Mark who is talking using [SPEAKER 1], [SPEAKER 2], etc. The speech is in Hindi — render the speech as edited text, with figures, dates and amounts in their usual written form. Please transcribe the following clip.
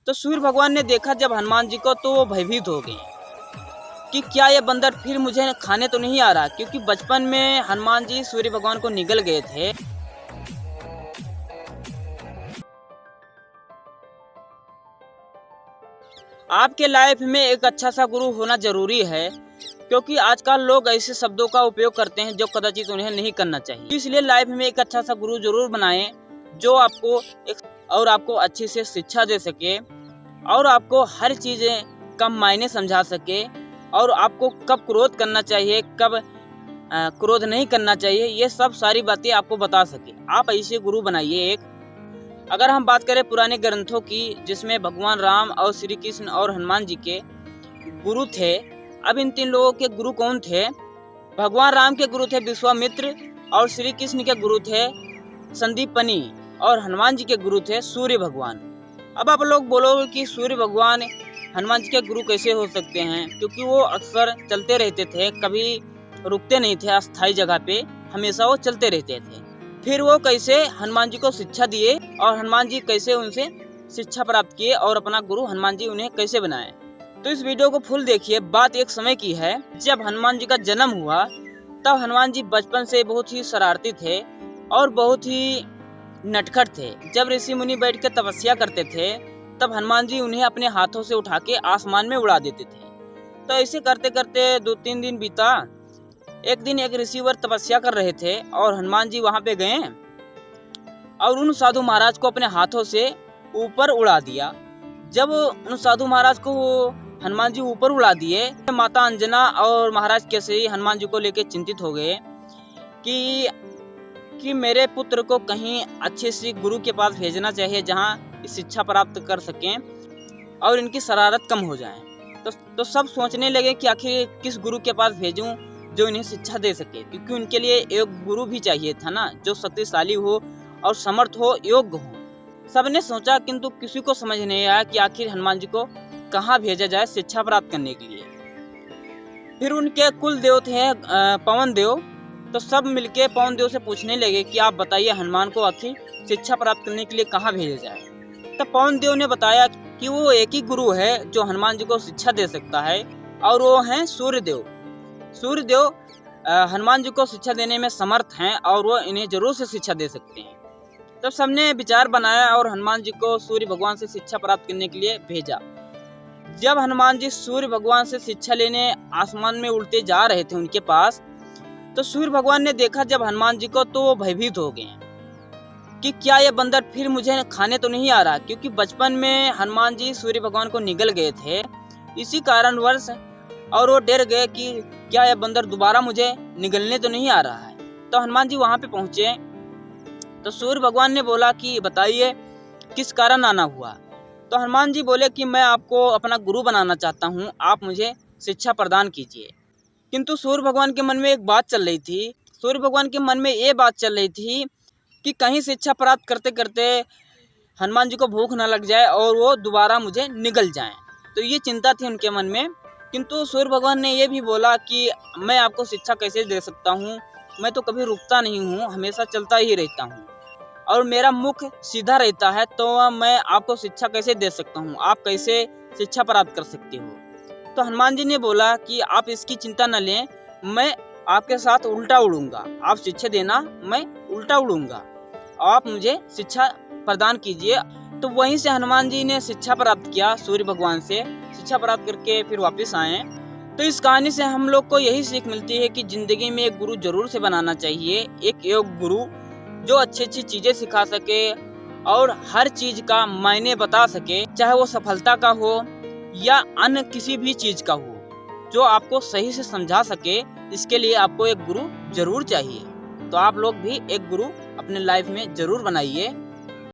[SPEAKER 1] तो सूर्य भगवान ने देखा जब हनुमान जी को तो वो भयभीत हो गए कि क्या ये बंदर फिर मुझे खाने तो नहीं आ रहा, क्योंकि बचपन में हनुमान जी सूर्य भगवान को निगल गए थे। आपके लाइफ में एक अच्छा सा गुरु होना जरूरी है, क्योंकि आजकल लोग ऐसे शब्दों का उपयोग करते हैं जो कदाचित उन्हें नहीं करना चाहिए। इसलिए लाइफ में एक अच्छा सा गुरु जरूर बनाएं जो आपको अच्छी से शिक्षा दे सके और आपको हर चीज़ें कम मायने समझा सके और आपको कब क्रोध करना चाहिए, कब क्रोध नहीं करना चाहिए, ये सब सारी बातें आपको बता सके। आप ऐसे गुरु बनाइए एक। अगर हम बात करें पुराने ग्रंथों की, जिसमें भगवान राम और श्री कृष्ण और हनुमान जी के गुरु थे। अब इन तीन लोगों के गुरु कौन थे? भगवान राम के गुरु थे विश्वामित्र और श्री कृष्ण के गुरु थे संदीपनी और हनुमान जी के गुरु थे सूर्य भगवान। अब आप लोग बोलोगे कि सूर्य भगवान हनुमान जी के गुरु कैसे हो सकते हैं? क्योंकि वो अक्सर चलते रहते थे, कभी रुकते नहीं थे अस्थायी जगह पे, हमेशा वो चलते रहते थे। फिर वो कैसे हनुमान जी को शिक्षा दिए और हनुमान जी कैसे उनसे शिक्षा प्राप्त किए और अपना गुरु हनुमान जी उन्हें कैसे बनाए? तो इस वीडियो को फुल देखिए। बात एक समय की है जब हनुमान जी का जन्म हुआ। तब हनुमान जी बचपन से बहुत ही शरारती थे और बहुत ही नटखट थे। जब ऋषि मुनि बैठ कर तपस्या करते थे तब हनुमान जी उन्हें अपने हाथों से उठा के आसमान में उड़ा देते थे। तो ऐसे करते करते 2-3 दिन बीता। एक दिन एक ऋषिवर तपस्या कर रहे थे और हनुमान जी वहां पे गए और उन साधु महाराज को अपने हाथों से ऊपर उड़ा दिया। जब उन साधु महाराज को हनुमान जी ऊपर उड़ा दिए, माता अंजना और महाराज केसरी हनुमान जी को लेकर चिंतित हो गए कि मेरे पुत्र को कहीं अच्छे से गुरु के पास भेजना चाहिए जहां शिक्षा प्राप्त कर सकें और इनकी शरारत कम हो जाए। तो सब सोचने लगे कि आखिर किस गुरु के पास भेजूं जो इन्हें शिक्षा दे सके, क्योंकि उनके लिए एक गुरु भी चाहिए था ना, जो शक्तिशाली हो और समर्थ हो, योग्य हो। सबने सोचा किंतु किसी को समझ नहीं आया कि आखिर हनुमान जी को कहाँ भेजा जाए शिक्षा प्राप्त करने के लिए। फिर उनके कुल देव थे पवन देव। तो सब मिलके पवन देव से पूछने लगे कि आप बताइए हनुमान को आखिर शिक्षा प्राप्त करने के लिए कहाँ भेजा जाए। तब पवन देव ने बताया कि वो एक ही गुरु है जो हनुमान जी को शिक्षा दे सकता है और वो हैं सूर्यदेव। सूर्यदेव हनुमान जी को शिक्षा देने में समर्थ हैं और वो इन्हें जरूर से शिक्षा दे सकते हैं। तब सबने विचार बनाया और हनुमान जी को सूर्य भगवान से शिक्षा प्राप्त करने के लिए भेजा। जब हनुमान जी सूर्य भगवान से शिक्षा लेने आसमान में उड़ते जा रहे थे उनके पास, तो सूर्य भगवान ने देखा जब हनुमान जी को तो वो भयभीत हो गए कि क्या ये बंदर फिर मुझे खाने तो नहीं आ रहा, क्योंकि बचपन में हनुमान जी सूर्य भगवान को निगल गए थे इसी कारणवश, और वो डर गए कि क्या यह बंदर दोबारा मुझे निगलने तो नहीं आ रहा है। तो हनुमान जी वहां पे पहुंचे तो सूर्य भगवान ने बोला कि बताइए किस कारण आना हुआ। तो हनुमान जी बोले कि मैं आपको अपना गुरु बनाना चाहता हूँ, आप मुझे शिक्षा प्रदान कीजिए। किंतु सूर्य भगवान के मन में एक बात चल रही थी। सूर्य भगवान के मन में ये बात चल रही थी कि कहीं शिक्षा प्राप्त करते करते हनुमान जी को भूख न लग जाए और वो दोबारा मुझे निगल जाएं। तो ये चिंता थी उनके मन में। किंतु सूर्य भगवान ने ये भी बोला कि मैं आपको शिक्षा कैसे दे सकता हूँ, मैं तो कभी रुकता नहीं हूँ, हमेशा चलता ही रहता हूँ और मेरा मुख सीधा रहता है, तो मैं आपको शिक्षा कैसे दे सकता हूँ, आप कैसे शिक्षा प्राप्त कर सकते हो। तो हनुमान जी ने बोला कि आप इसकी चिंता न लें, मैं आपके साथ उल्टा उड़ूंगा, आप शिक्षा देना, मैं उल्टा उड़ूंगा, आप मुझे शिक्षा प्रदान कीजिए। तो वहीं से हनुमान जी ने शिक्षा प्राप्त किया, सूर्य भगवान से शिक्षा प्राप्त करके फिर वापस आए। तो इस कहानी से हम लोग को यही सीख मिलती है कि जिंदगी में एक गुरु जरूर से बनाना चाहिए, एक योग गुरु जो अच्छी अच्छी चीजें सिखा सके और हर चीज का मायने बता सके, चाहे वो सफलता का हो या अन्य किसी भी चीज का हो, जो आपको सही से समझा सके। इसके लिए आपको एक गुरु जरूर चाहिए। तो आप लोग भी एक गुरु अपने लाइफ में जरूर बनाइए।